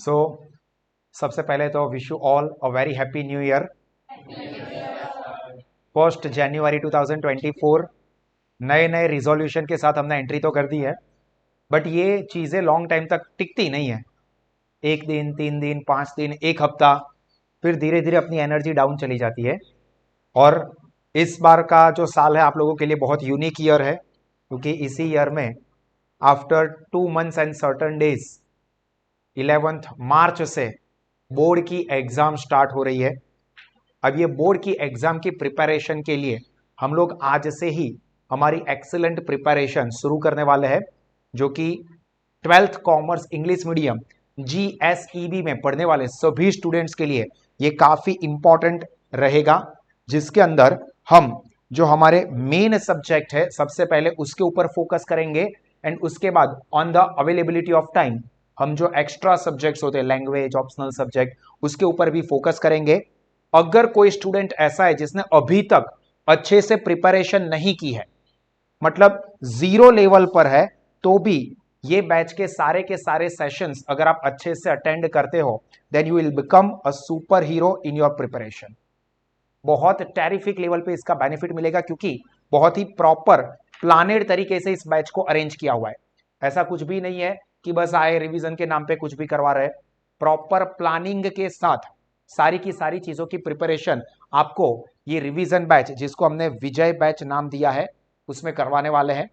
सो सबसे पहले तो wish you all a very happy new year. 1 जनवरी 2024 नए नए रिजोल्यूशन के साथ हमने एंट्री तो कर दी है, बट ये चीज़ें लॉन्ग टाइम तक टिकती नहीं है। 1 दिन, 3 दिन, 5 दिन, एक हफ्ता, फिर धीरे धीरे अपनी एनर्जी डाउन चली जाती है। और इस बार का जो साल है आप लोगों के लिए बहुत यूनिक ईयर है, क्योंकि इसी ईयर में after 2 months and certain days 11th मार्च से बोर्ड की एग्जाम स्टार्ट हो रही है। अब ये बोर्ड की एग्जाम की प्रिपरेशन के लिए हम लोग आज से ही हमारी एक्सीलेंट प्रिपरेशन शुरू करने वाले हैं, जो कि 12th commerce English medium GSEB में पढ़ने वाले सभी स्टूडेंट्स के लिए ये काफी इंपॉर्टेंट रहेगा, जिसके अंदर हम जो हमारे मेन सब्जेक्ट है सबसे पहले उसके ऊपर फोकस करेंगे, एंड उसके बाद on the availability of time हम जो एक्स्ट्रा सब्जेक्ट्स होते हैं, लैंग्वेज, ऑप्शनल सब्जेक्ट, उसके ऊपर भी फोकस करेंगे। अगर कोई स्टूडेंट ऐसा है जिसने अभी तक अच्छे से प्रिपरेशन नहीं की है, मतलब 0 लेवल पर है, तो भी ये बैच के सारे सेशंस अगर आप अच्छे से अटेंड करते हो, then you will become a super hero in your preparation. बहुत टेरिफिक लेवल पे इसका बेनिफिट मिलेगा, क्योंकि बहुत ही प्रॉपर प्लानेड तरीके से इस बैच को अरेंज किया हुआ है। ऐसा कुछ भी नहीं है कि बस आए रिवीजन के नाम पे कुछ भी करवा रहे। प्रॉपर प्लानिंग के साथ सारी की सारी चीजों की प्रिपरेशन आपको ये रिवीजन बैच, जिसको हमने विजय बैच नाम दिया है, उसमें करवाने वाले हैं।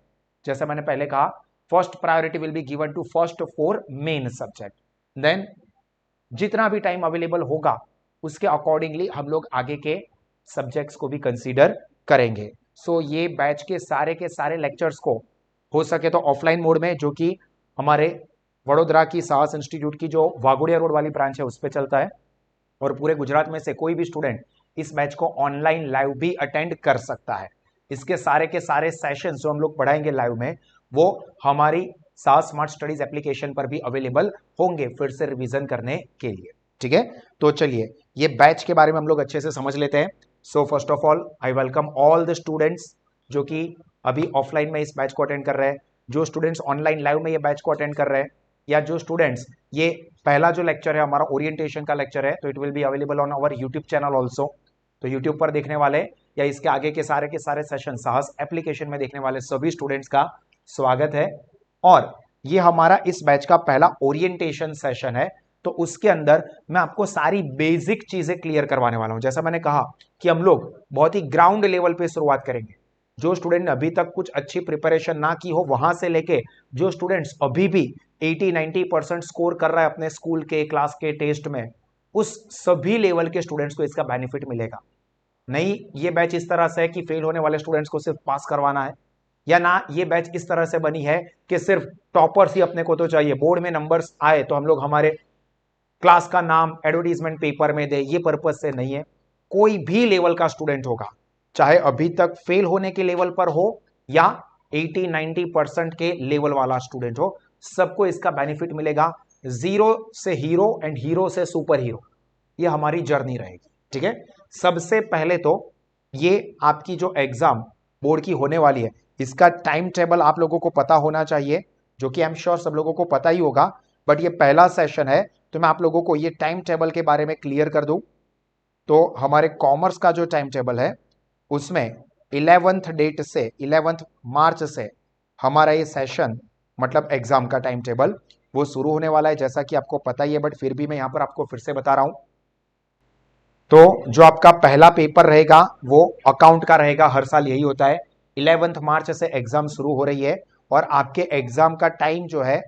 जैसे मैंने पहले कहा, first priority will be given to first 4 main subject, then जितना भी टाइम अवेलेबल होगा उसके अकॉर्डिंगली हम लोग आगे के सब्जेक्ट्स को भी कंसीडर करेंगे। सो ये बैच के सारे लेक्चर्स को हो सके तो ऑफलाइन मोड में, जो कि हमारे वडोदरा की साहस इंस्टीट्यूट की जो वाघोडिया रोड वाली ब्रांच है उस पर चलता है, और पूरे गुजरात में से कोई भी स्टूडेंट इस बैच को ऑनलाइन लाइव भी अटेंड कर सकता है। इसके सारे के सारे सेशंस जो हम लोग पढ़ाएंगे लाइव में, वो हमारी साहस स्मार्ट स्टडीज एप्लीकेशन पर भी अवेलेबल होंगे फिर से रिवीजन करने के लिए। ठीक है, तो चलिए ये बैच के बारे में हम लोग अच्छे से समझ लेते हैं। So first of all I welcome all the students जो कि अभी ऑफलाइन में इस बैच को अटेंड कर रहे हैं, जो स्टूडेंट्स ऑनलाइन लाइव में ये बैच को अटेंड कर रहे हैं, या जो स्टूडेंट्स, ये पहला जो लेक्चर है हमारा ओरिएंटेशन का लेक्चर है, तो it will be available on our YouTube channel also. तो यूट्यूब पर देखने वाले या इसके आगे के सारे सेशन साहस एप्लीकेशन में देखने वाले सभी स्टूडेंट्स का स्वागत है। और ये हमारा इस बैच का पहला ओरिएंटेशन सेशन है, तो उसके अंदर मैं आपको सारी बेसिक चीजें क्लियर करवाने वाला हूं। जैसा मैंने कहा कि हम लोग बहुत ही ग्राउंड लेवल पे शुरुआत करेंगे। जो स्टूडेंट ने अभी तक कुछ अच्छी प्रिपरेशन ना की हो, वहां से लेके जो स्टूडेंट्स अभी भी 80-90% स्कोर कर रहा है अपने स्कूल के, क्लास के टेस्ट में, उस सभी लेवल के स्टूडेंट्स को इसका बेनिफिट मिलेगा। नहीं ये बैच इस तरह से है कि फेल होने वाले स्टूडेंट्स को सिर्फ पास करवाना है, या ना ये बैच इस तरह से बनी है कि सिर्फ टॉपर्स ही अपने को तो चाहिए, बोर्ड में नंबर्स आए तो हम लोग हमारे क्लास का नाम एडवर्टीजमेंट पेपर में दे, ये पर्पज से नहीं है। कोई भी लेवल का स्टूडेंट होगा, चाहे अभी तक फेल होने के लेवल पर हो या 80-90% के लेवल वाला स्टूडेंट हो, सबको इसका बेनिफिट मिलेगा। 0 से हीरो एंड हीरो से सुपर हीरो, ये हमारी जर्नी रहेगी। ठीक है, सबसे पहले तो ये आपकी जो एग्जाम बोर्ड की होने वाली है, इसका टाइम टेबल आप लोगों को पता होना चाहिए, जो कि आई एम श्योर सब लोगों को पता ही होगा, बट ये पहला सेशन है तो मैं आप लोगों को ये टाइम टेबल के बारे में क्लियर कर दूं। तो हमारे कॉमर्स का जो टाइम टेबल है उसमें 11th डेट से 11th मार्च से हमारा ये सेशन, मतलब एग्जाम का टाइम टेबल, वो शुरू होने वाला है, जैसा कि आपको पता ही है, बट फिर भी मैं यहां पर आपको फिर से बता रहा हूं। तो जो आपका पहला पेपर रहेगा वो अकाउंट का रहेगा, हर साल यही होता है। 11th मार्च से एग्जाम शुरू हो रही है, और आपके एग्जाम का टाइम जो है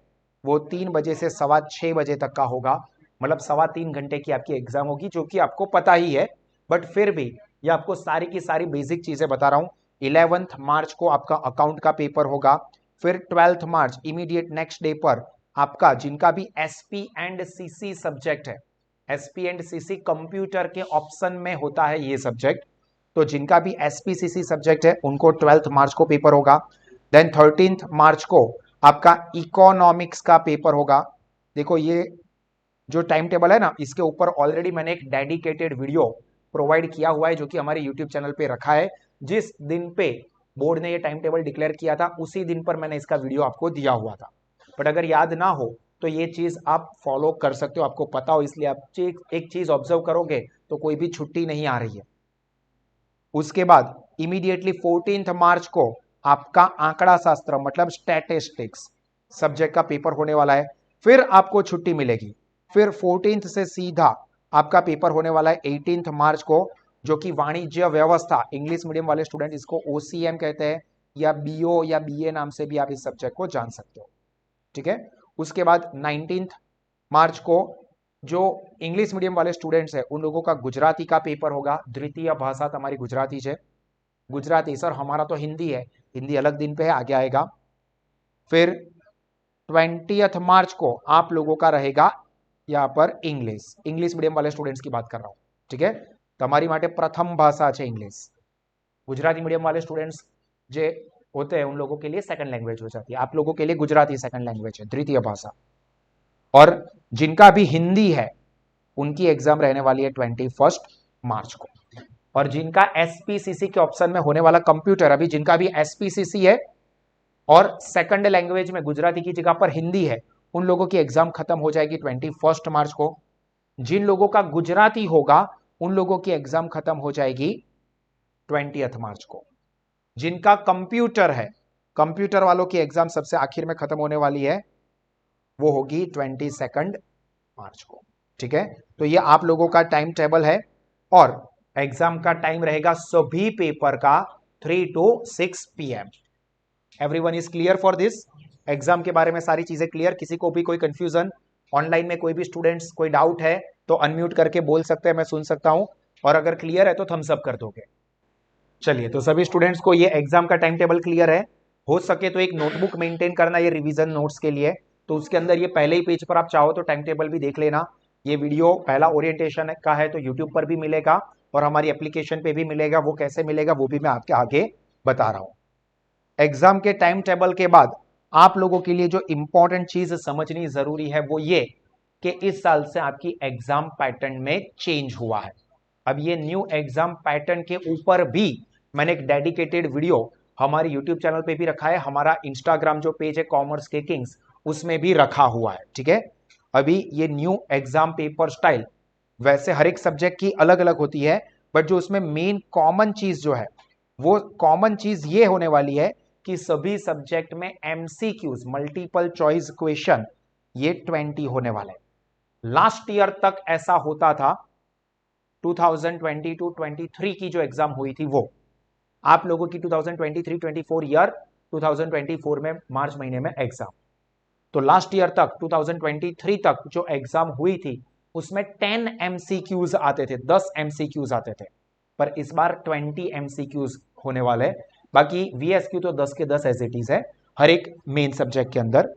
वो 3 बजे से 6:15 बजे तक का होगा, मतलब 3.25 घंटे की आपकी एग्जाम होगी, जो कि आपको पता ही है, बट फिर भी ये आपको सारी की सारी बेसिक चीजें बता रहा हूं। 11th मार्च को आपका अकाउंट का पेपर होगा, फिर 12th मार्च इमीडिएट नेक्स्ट डे पर आपका जिनका भी SP एंड CC सब्जेक्ट है, SP एंड CC कंप्यूटर के ऑप्शन में होता है ये सब्जेक्ट, तो जिनका भी SP CC सब्जेक्ट है उनको 12th मार्च को पेपर होगा। देन 13th मार्च को आपका इकोनॉमिक्स का पेपर होगा। देखो ये जो टाइम टेबल है ना, इसके ऊपर ऑलरेडी मैंने एक डेडिकेटेड वीडियो प्रोवाइड किया हुआ है, जो कि हमारे यूट्यूब चैनल पे रखा है। जिस दिन पे बोर्ड ने ये टाइम टेबल डिक्लेयर किया था उसी दिन पर मैंने इसका वीडियो आपको दिया हुआ था, बट अगर याद ना हो तो ये चीज आप फॉलो कर सकते हो, आपको पता हो, इसलिए आप एक चीज ऑब्जर्व करोगे तो कोई भी छुट्टी नहीं आ रही है। उसके बाद इमीडिएटली 14 मार्च को आपका आंकड़ा शास्त्र मतलब स्टैटिस्टिक्स सब्जेक्ट का पेपर होने वाला है, फिर आपको छुट्टी मिलेगी। फिर 14 से सीधा आपका पेपर होने वाला है 18 मार्च को, जो कि वाणिज्य व्यवस्था, इंग्लिश मीडियम वाले स्टूडेंट इसको ओसीएम कहते हैं, या बीओ या बीए नाम से भी आप इस सब्जेक्ट को जान सकते हो, ठीक है। उसके बाद 19 मार्च को जो इंग्लिश मीडियम वाले स्टूडेंट्स हैं उन लोगों का गुजराती का पेपर होगा। द्वितीय भाषा हमारी गुजराती है। गुजराती सर हमारा तो हिंदी है, हिंदी अलग दिन पे है, आगे आएगा। फिर 20 मार्च को आप लोगों का रहेगा यहाँ पर इंग्लिश, इंग्लिश मीडियम वाले स्टूडेंट्स की बात कर रहा हूं, ठीक है। તમારી માટે પ્રથમ ભાષા છે इंग्लिश। गुजराती मीडियम वाले स्टूडेंट्स जो होते हैं उन लोगों के लिए सेकंड लैंग्वेज हो जाती है, आप लोगों के लिए गुजराती सेकंड लैंग्वेज है, द्वितीय भाषा। और जिनका भी हिंदी है उनकी एग्जाम रहने वाली है 21 मार्च को। और जिनका एसपीसीसी के ऑप्शन में होने वाला कंप्यूटर, अभी जिनका भी एसपीसीसी है और सेकंड लैंग्वेज में गुजराती की जगह पर हिंदी है, उन लोगों की एग्जाम खत्म हो जाएगी 21 मार्च को। जिन लोगों का गुजराती होगा उन लोगों की एग्जाम खत्म हो जाएगी 20 मार्च को। जिनका कंप्यूटर है, कंप्यूटर वालों की एग्जाम सबसे आखिर में खत्म होने वाली है, वो होगी 22 मार्च को, ठीक है। तो ये आप लोगों का टाइम टेबल है और एग्जाम का टाइम रहेगा सभी पेपर का 3 to 6 PM। Everyone is clear for this? Exam के बारे में सारी चीजें क्लियर? किसी को भी कोई कंफ्यूजन, ऑनलाइन में कोई भी स्टूडेंट्स कोई डाउट है तो अनम्यूट करके बोल सकते हैं, मैं सुन सकता हूं, और अगर क्लियर है तो थम्स अप कर दोगे। चलिए, तो सभी स्टूडेंट्स को ये एग्जाम का टाइम टेबल क्लियर है। हो सके तो एक नोटबुक मेंटेन करना ये रिवीजन नोट्स के लिए, तो उसके अंदर ये पहले ही पेज पर आप चाहो तो टाइम टेबल भी देख लेना। ये वीडियो पहला ओरिएंटेशन का है तो यूट्यूब पर भी मिलेगा और हमारी एप्लीकेशन पे भी मिलेगा। वो कैसे मिलेगा वो भी मैं आपके आगे बता रहा हूं। एग्जाम के टाइम टेबल के बाद आप लोगों के लिए जो इंपॉर्टेंट चीज समझनी जरूरी है वो ये कि इस साल से आपकी एग्जाम पैटर्न में चेंज हुआ है। अब ये न्यू एग्जाम पैटर्न के ऊपर भी मैंने एक डेडिकेटेड वीडियो हमारे यूट्यूब चैनल पे भी रखा है, हमारा इंस्टाग्राम जो पेज है कॉमर्स के किंग्स उसमें भी रखा हुआ है, ठीक है। अभी ये न्यू एग्जाम पेपर स्टाइल वैसे हर एक सब्जेक्ट की अलग अलग होती है, बट जो उसमें मेन कॉमन चीज जो है वो कॉमन चीज ये होने वाली है कि सभी सब्जेक्ट में एमसीक्यूज मल्टीपल चॉइस क्वेश्चन ये 20 होने वाले हैं। लास्ट ईयर तक ऐसा होता था, 2022-23 की जो एग्जाम हुई थी वो आप लोगों की 2023-24 ईयर 2024 में मार्च महीने में एग्जाम, तो लास्ट ईयर तक 2023 तक जो एग्जाम हुई थी उसमें 10 एमसीक्यूज आते थे, 10 एमसीक्यूज आते थे, पर इस बार 20 एमसीक्यूज होने वाले। बाकी वीएसक्यू तो 10 के 10 एज इट इज है हर एक मेन सब्जेक्ट के अंदर।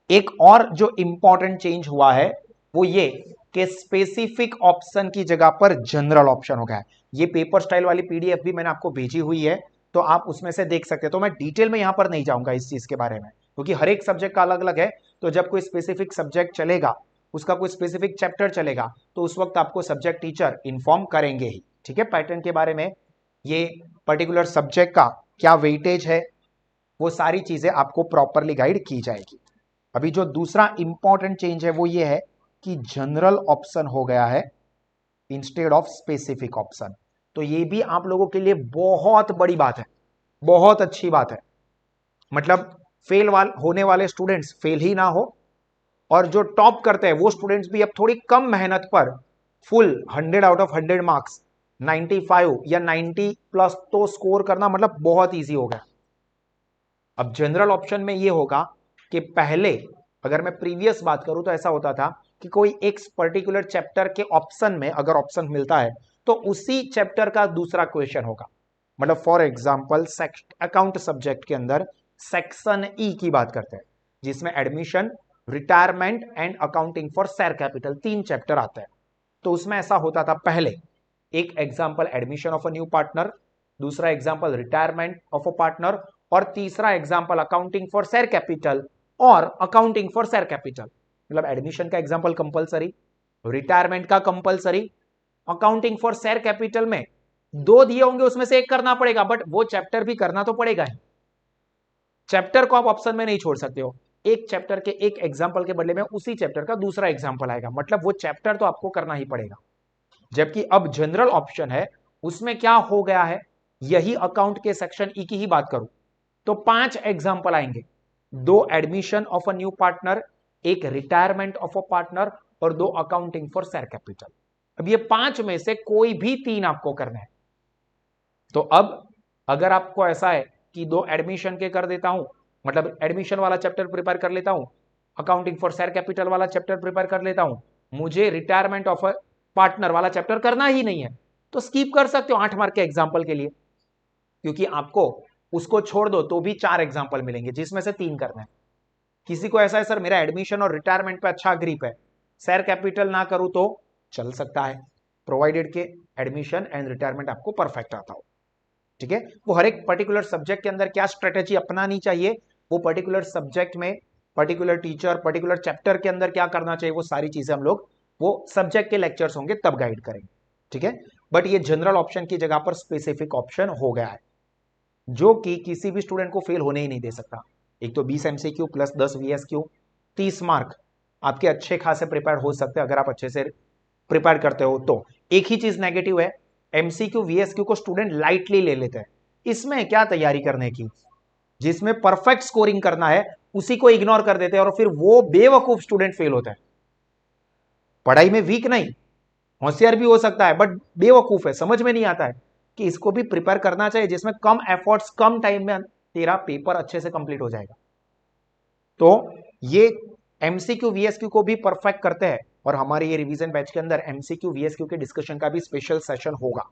एक और जो इंपॉर्टेंट चेंज हुआ है वो ये कि स्पेसिफिक ऑप्शन की जगह पर जनरल ऑप्शन हो गया है। ये पेपर स्टाइल वाली पीडीएफ भी मैंने आपको भेजी हुई है, तो आप उसमें से देख सकते हैं। तो मैं डिटेल में यहां पर नहीं जाऊंगा इस चीज के बारे में, क्योंकि हर एक सब्जेक्ट का अलग अलग है। तो जब कोई स्पेसिफिक सब्जेक्ट चलेगा, उसका कोई स्पेसिफिक चैप्टर चलेगा, तो उस वक्त आपको सब्जेक्ट टीचर इंफॉर्म करेंगे ही, ठीक है। पैटर्न के बारे में, ये पर्टिकुलर सब्जेक्ट का क्या वेटेज है, वो सारी चीजें आपको प्रॉपरली गाइड की जाएगी। अभी जो दूसरा इंपॉर्टेंट चेंज है वो ये है कि जनरल ऑप्शन हो गया है इंस्टेड ऑफ स्पेसिफिक ऑप्शन। तो ये भी आप लोगों के लिए बहुत बड़ी बात है, बहुत अच्छी बात है। मतलब होने वाले स्टूडेंट्स फेल ही ना हो, और जो टॉप करते हैं वो स्टूडेंट्स भी अब थोड़ी कम मेहनत पर फुल 100 आउट ऑफ 100 मार्क्स 95 या 90 प्लस तो स्कोर करना मतलब बहुत ईजी हो गया। अब जनरल ऑप्शन में ये होगा कि पहले अगर मैं प्रीवियस बात करूं तो ऐसा होता था कि कोई एक पर्टिकुलर चैप्टर के ऑप्शन में अगर ऑप्शन मिलता है तो उसी चैप्टर का दूसरा क्वेश्चन होगा। मतलब फॉर एग्जांपल अकाउंट सब्जेक्ट के अंदर सेक्शन ई की बात करते हैं, जिसमें admission, retirement and accounting for share capital 3 chapter आते हैं। तो उसमें ऐसा होता था पहले एक example admission of a new partner, दूसरा example retirement of a partner, और तीसरा example accounting for share capital और अकाउंटिंग फॉर शेयर कैपिटल। मतलब एडमिशन का एग्जाम्पल कंपलसरी, रिटायरमेंट का compulsory, accounting for share capital में 2 दिए होंगे उसमें से एक करना पड़ेगा, बट वो चैप्टर भी करना तो पड़ेगा ही। चैप्टर को आप ऑप्शन में नहीं छोड़ सकते हो। एक चैप्टर के एक एग्जाम्पल के बदले में उसी चैप्टर का दूसरा एग्जाम्पल आएगा, मतलब वो चैप्टर तो आपको करना ही पड़ेगा। जबकि अब जनरल ऑप्शन है, उसमें क्या हो गया है, यही अकाउंट के सेक्शन ई की ही बात करूं तो 5 एग्जाम्पल आएंगे, 2 admission of a new partner, एक रिटायरमेंट ऑफ अ पार्टनर और 2 अकाउंटिंग फॉर शेयर कैपिटल। अब ये 5 में से कोई भी 3 आपको करना है। तो अब अगर आपको ऐसा है कि 2 एडमिशन के कर देता हूं, मतलब एडमिशन वाला चैप्टर प्रिपेयर कर लेता हूं, अकाउंटिंग फॉर शेयर कैपिटल वाला चैप्टर प्रिपेयर कर लेता हूं, मुझे रिटायरमेंट ऑफ अ पार्टनर वाला चैप्टर करना ही नहीं है, तो स्किप कर सकते हो 8 मार्क के एग्जाम्पल के लिए, क्योंकि आपको उसको छोड़ दो तो भी 4 एग्जाम्पल मिलेंगे जिसमें से 3 करना है। किसी को ऐसा है सर मेरा एडमिशन और रिटायरमेंट पे अच्छा ग्रिप है, शेयर कैपिटल ना करूं तो चल सकता है, प्रोवाइडेड के एडमिशन एंड रिटायरमेंट आपको परफेक्ट आता हो। ठीक है, वो हर एक पर्टिकुलर सब्जेक्ट के अंदर क्या स्ट्रेटेजी अपनानी चाहिए, वो पर्टिकुलर सब्जेक्ट में पर्टिकुलर टीचर पर्टिकुलर चैप्टर के अंदर क्या करना चाहिए, वो सारी चीजें हम लोग वो सब्जेक्ट के लेक्चर्स होंगे तब गाइड करेंगे। ठीक है, बट ये जनरल ऑप्शन की जगह पर स्पेसिफिक ऑप्शन हो गया है, जो कि किसी भी स्टूडेंट को फेल होने ही नहीं दे सकता। एक तो 20 एमसीक्यू प्लस 10 वीएसक्यू, 30 मार्क आपके अच्छे खासे प्रिपेयर हो सकते हैं अगर आप अच्छे से प्रिपेयर करते हो तो। एक ही चीज नेगेटिव है, एमसीक्यू वीएसक्यू को स्टूडेंट लाइटली ले लेते हैं, इसमें क्या तैयारी करने की, जिसमें परफेक्ट स्कोरिंग करना है उसी को इग्नोर कर देते हैं और फिर वो बेवकूफ स्टूडेंट फेल होता है। पढ़ाई में वीक नहीं, होशियार भी हो सकता है बट बेवकूफ है, समझ में नहीं आता है कि इसको भी प्रिपेयर करना चाहिए जिसमें कम एफर्ट्स कम टाइम में तेरा पेपर अच्छे से कंप्लीट हो जाएगा। तो ये एमसीक्यू वीएसक्यू को भी परफेक्ट करते हैं और हमारे ये रिवीजन बैच के अंदर एमसीक्यू वीएसक्यू के डिस्कशन का भी स्पेशल सेशन होगा।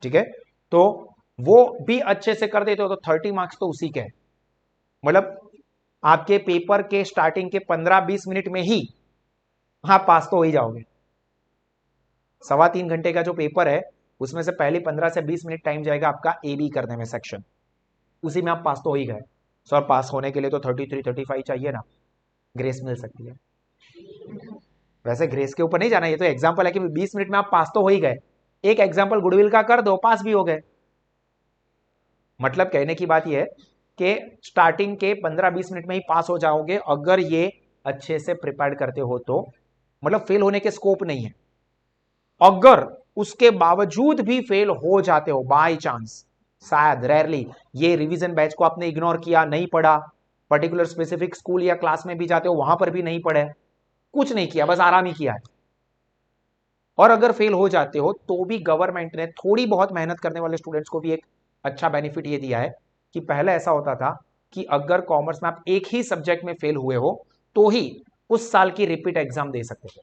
ठीक है, तो वो भी अच्छे से कर देते हो तो 30 मार्क्स तो उसी के हैं, मतलब आपके पेपर के स्टार्टिंग के 15-20 मिनट में ही आप पास तो हो ही जाओगे। 3.25 घंटे का जो पेपर है उसमें से पहले 15 से 20 मिनट टाइम जाएगा आपका ए बी करने में सेक्शन, उसी में आप पास तो हो ही गए। सर पास होने के लिए तो 33-35 चाहिए ना, ग्रेस मिल सकती है। वैसे ग्रेस के ऊपर नहीं जाना, ये तो एग्जाम्पल है कि 20 मिनट में आप पास तो हो ही गए, एक एग्जाम्पल गुडविल का कर दो पास भी हो गए। मतलब कहने की बात यह है कि स्टार्टिंग के 15-20 मिनट में ही पास हो जाओगे अगर ये अच्छे से प्रिपेयर करते हो तो, मतलब फेल होने के स्कोप नहीं है। अगर उसके बावजूद भी फेल हो जाते हो बाय चांस, शायद रेयरली, ये रिवीजन बैच को आपने इग्नोर किया, नहीं पढ़ा, पर्टिकुलर स्पेसिफिक स्कूल या क्लास में भी जाते हो वहां पर भी नहीं पढ़े, कुछ नहीं किया, बस आराम ही किया है, और अगर फेल हो जाते हो तो भी गवर्नमेंट ने थोड़ी बहुत मेहनत करने वाले स्टूडेंट्स को भी एक अच्छा बेनिफिट ये दिया है कि पहले ऐसा होता था कि अगर कॉमर्स में आप एक ही सब्जेक्ट में फेल हुए हो तो ही उस साल की रिपीट एग्जाम दे सकते थे,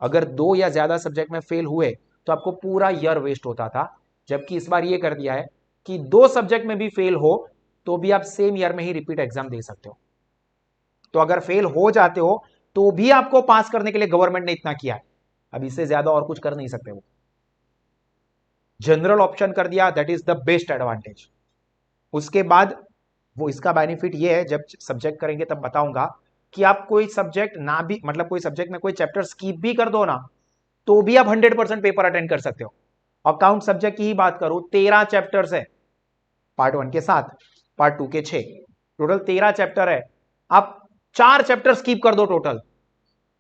अगर 2 या ज्यादा सब्जेक्ट में फेल हुए तो आपको पूरा ईयर वेस्ट होता था। जबकि इस बार ये कर दिया है कि 2 सब्जेक्ट में भी फेल हो तो भी आप सेम ईयर में ही रिपीट एग्जाम दे सकते हो। तो अगर फेल हो जाते हो तो भी आपको पास करने के लिए गवर्नमेंट ने इतना किया है, अब इससे ज्यादा और कुछ कर नहीं सकते। वो जनरल ऑप्शन कर दिया, that is the best advantage. उसके बाद वो इसका बेनिफिट ये है, जब सब्जेक्ट करेंगे तब बताऊंगा कि आप कोई सब्जेक्ट ना भी, मतलब कोई सब्जेक्ट में कोई चैप्टर स्किप भी कर दो ना तो भी आप 100% पेपर अटेंड कर सकते हो। अकाउंट सब्जेक्ट की ही बात करूं, 13 चैप्टर्स है, पार्ट 1 के 7, पार्ट 2 के 6, टोटल 13 चैप्टर है। आप 4 चैप्टर स्किप कर दो, टोटल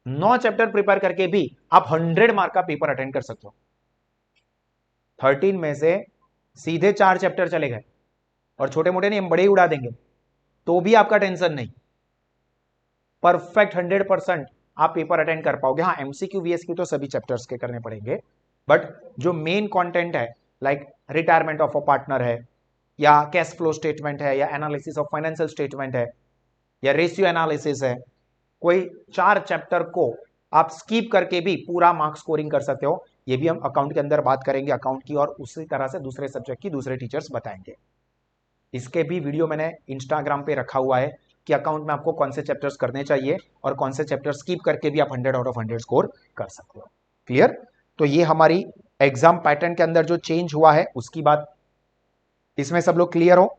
9 चैप्टर प्रिपेयर करके भी आप 100 मार्क का पेपर अटेंड कर सकते हो। 13 में से सीधे 4 चैप्टर चले गए, और छोटे मोटे नहीं, हम बड़े ही उड़ा देंगे तो भी आपका टेंशन नहीं, परफेक्ट 100% आप पेपर अटेंड कर पाओगे। हाँ, एमसीक्यू वीएसक्यू तो सभी चैप्टर्स के करने पड़ेंगे, बट जो मेन कंटेंट है like retirement of a partner है, या कैश फ्लो स्टेटमेंट है, या एनालिसिस ऑफ फाइनेंशियल स्टेटमेंट है, या रेशियो एनालिसिस है, कोई 4 चैप्टर को आप स्किप करके भी पूरा मार्क्स स्कोरिंग कर सकते हो। ये भी हम अकाउंट के अंदर बात करेंगे अकाउंट की, और उसी तरह से दूसरे सब्जेक्ट की दूसरे टीचर्स बताएंगे। इसके भी वीडियो मैंने इंस्टाग्राम पे रखा हुआ है कि अकाउंट में आपको कौन से चैप्टर्स करने चाहिए और कौन से चैप्टर स्किप करके भी आप 100 आउट ऑफ 100 स्कोर कर सकते हो। क्लियर? तो ये हमारी एग्जाम पैटर्न के अंदर जो चेंज हुआ है उसकी बात, इसमें सब लोग क्लियर हो?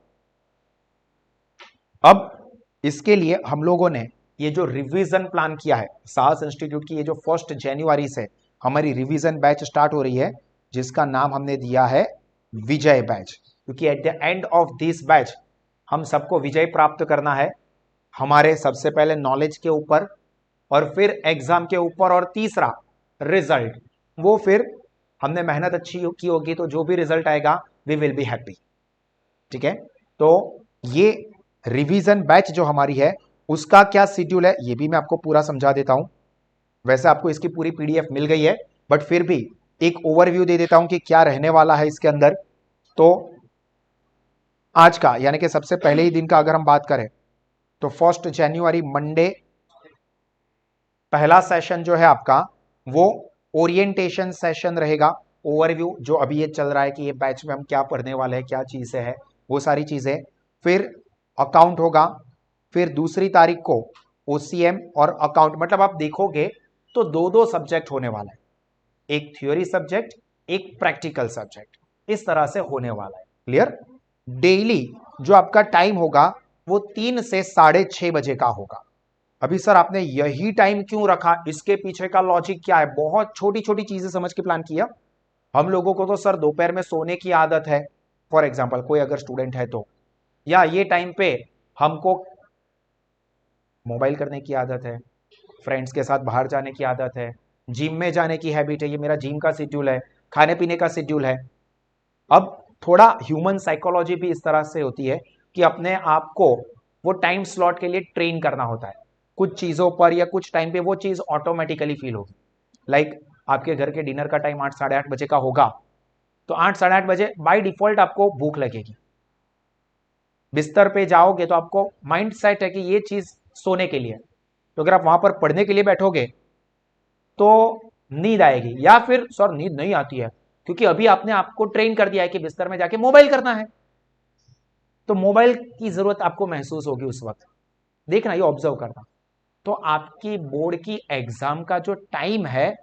अब इसके लिए हम लोगों ने ये जो रिवीजन प्लान किया है साहस इंस्टीट्यूट की, ये जो 1 जनवरी से हमारी रिवीजन बैच स्टार्ट हो रही है, जिसका नाम हमने दिया है विजय बैच, क्योंकि at the end of this batch हम सबको विजय प्राप्त करना है। हमारे सबसे पहले नॉलेज के ऊपर और फिर एग्जाम के ऊपर, और तीसरा रिजल्ट। वो फिर हमने मेहनत अच्छी की होगी तो जो भी रिजल्ट आएगा वी विल बी हैप्पी। ठीक है, तो ये रिवीजन बैच जो हमारी है उसका क्या शेड्यूल है ये भी मैं आपको पूरा समझा देता हूं। वैसे आपको इसकी पूरी पीडीएफ मिल गई है, बट फिर भी एक ओवरव्यू दे देता हूं कि क्या रहने वाला है इसके अंदर। तो आज का यानी कि सबसे पहले ही दिन का अगर हम बात करें तो 1 जनवरी मंडे पहला सेशन जो है आपका वो ओरिएंटेशन सेशन रहेगा। ओवरव्यू जो अभी ये चल रहा है कि ये बैच में हम क्या पढ़ने वाले हैं, क्या चीजें हैं, वो सारी चीजें। फिर अकाउंट होगा, फिर दूसरी तारीख को ओसीएम और अकाउंट, मतलब आप देखोगे तो दो दो सब्जेक्ट होने वाला है, एक थ्योरी सब्जेक्ट एक प्रैक्टिकल सब्जेक्ट, इस तरह से होने वाला है। क्लियर? डेली जो आपका टाइम होगा वो 3 से 6:30 बजे का होगा। अभी सर आपने यही टाइम क्यों रखा, इसके पीछे का लॉजिक क्या है? बहुत छोटी छोटी चीजें समझ के प्लान किया। हम लोगों को तो सर दोपहर में सोने की आदत है, फॉर एग्जाम्पल कोई अगर स्टूडेंट है तो, या ये टाइम पे हमको मोबाइल करने की आदत है, फ्रेंड्स के साथ बाहर जाने की आदत है, जिम में जाने की हैबिट है, ये मेरा जिम का शेड्यूल है, खाने पीने का शेड्यूल है। अब थोड़ा ह्यूमन साइकोलॉजी भी इस तरह से होती है कि अपने आप को वो टाइम स्लॉट के लिए ट्रेन करना होता है। कुछ चीजों पर या कुछ टाइम पे वो चीज ऑटोमेटिकली फील होगी। लाइक आपके घर के डिनर का टाइम 8 साढ़े 8 बजे का होगा, तो 8 साढ़े 8 बजे बाय डिफॉल्ट आपको भूख लगेगी। बिस्तर पे जाओगे तो आपको माइंड सेट है कि ये चीज सोने के लिए, तो अगर आप वहां पर पढ़ने के लिए बैठोगे तो नींद आएगी, या फिर सर नींद नहीं आती है क्योंकि अभी आपने आपको ट्रेन कर दिया है कि बिस्तर में जाके मोबाइल करना है, तो मोबाइल की जरूरत आपको महसूस होगी उस वक्त। देखना, ये ऑब्जर्व करना। तो आपकी बोर्ड की एग्जाम का जो टाइम है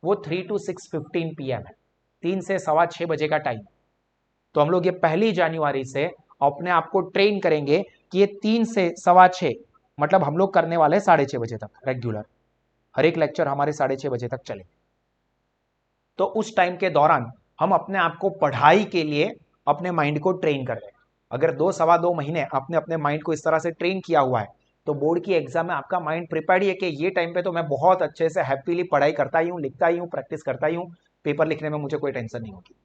वो 3 to 6:15 PM है, 3 से 6:15 बजे का टाइम। तो हम लोग ये 1 जनवरी से अपने आप को ट्रेन करेंगे कि ये 3 से 6:15, मतलब हम लोग करने वाले हैं 6:30 बजे तक रेगुलर, हर एक लेक्चर हमारे 6:30 बजे तक चले। तो उस टाइम के दौरान हम अपने आप को पढ़ाई के लिए अपने माइंड को ट्रेन कर रहे हैं। अगर 2 सवा 2 महीने आपने अपने माइंड को इस तरह से ट्रेन किया हुआ है तो बोर्ड की एग्जाम में आपका माइंड प्रिपेयर्ड है कि ये टाइम पे तो मैं बहुत अच्छे से हैप्पीली पढ़ाई करता ही हूँ, लिखता ही हूँ, प्रैक्टिस करता ही हूँ, पेपर लिखने में मुझे कोई टेंशन नहीं होगी।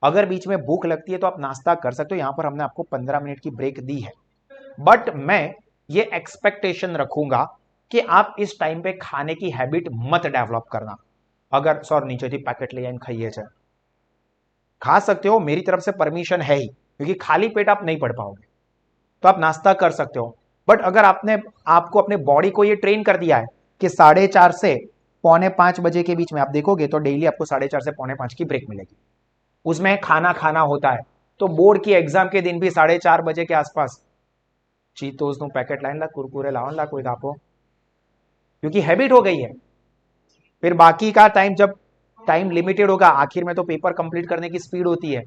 अगर बीच में भूख लगती है तो आप नाश्ता कर सकते हो, यहां पर हमने आपको 15 मिनट की ब्रेक दी है, बट मैं ये एक्सपेक्टेशन रखूंगा कि आप इस टाइम पे खाने की हैबिट मत डेवलप करना। अगर सर नीचे थी पैकेट ले खाइए, चाहे खा सकते हो, मेरी तरफ से परमिशन है ही, क्योंकि खाली पेट आप नहीं पढ़ पाओगे, तो आप नाश्ता कर सकते हो। बट अगर आपने आपको अपने बॉडी को ये ट्रेन कर दिया है कि 4:30 से 4:45 बजे के बीच में, आप देखोगे तो डेली आपको 4:30 से 4:45 की ब्रेक मिलेगी, उसमें खाना खाना होता है। तो बोर्ड की एग्जाम के दिन भी 4:30 बजे के आसपास चीतोस નું पैकेट लाइन ला, कुरकुरे लाओ ला कोई कापो, क्योंकि हैबिट हो गई है। फिर बाकी का टाइम जब टाइम लिमिटेड होगा, आखिर में तो पेपर कंप्लीट करने की स्पीड होती है,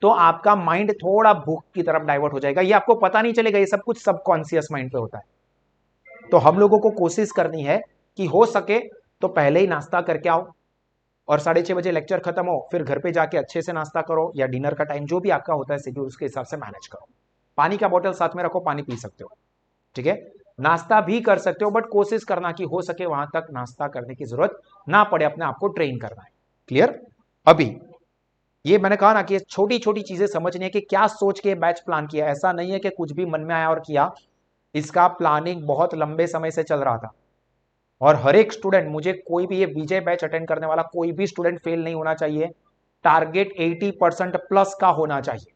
तो आपका माइंड थोड़ा भूख की तरफ डाइवर्ट हो जाएगा, ये आपको पता नहीं चलेगा, ये सब कुछ सबकॉन्शियस माइंड पे होता है। तो हम लोगों को कोशिश करनी है कि हो सके तो पहले ही नाश्ता करके आओ, और 6:30 बजे लेक्चर खत्म हो फिर घर पे जाके अच्छे से नाश्ता करो, या डिनर का टाइम जो भी आपका होता है शेड्यूल उसके हिसाब से मैनेज करो। पानी का बोतल साथ में रखो, पानी पी सकते हो, ठीक है। नाश्ता भी कर सकते हो, बट कोशिश करना कि हो सके वहां तक नाश्ता करने की जरूरत ना पड़े, अपने आप को ट्रेन करना है। क्लियर? अभी ये मैंने कहा ना कि छोटी छोटी चीजें समझनी है कि क्या सोच के बैच प्लान किया। ऐसा नहीं है कि कुछ भी मन में आया और किया, इसका प्लानिंग बहुत लंबे समय से चल रहा था। और हर एक स्टूडेंट, मुझे कोई भी ये विजय बैच अटेंड करने वाला कोई भी स्टूडेंट फेल नहीं होना चाहिए, टारगेट 80% प्लस का होना चाहिए।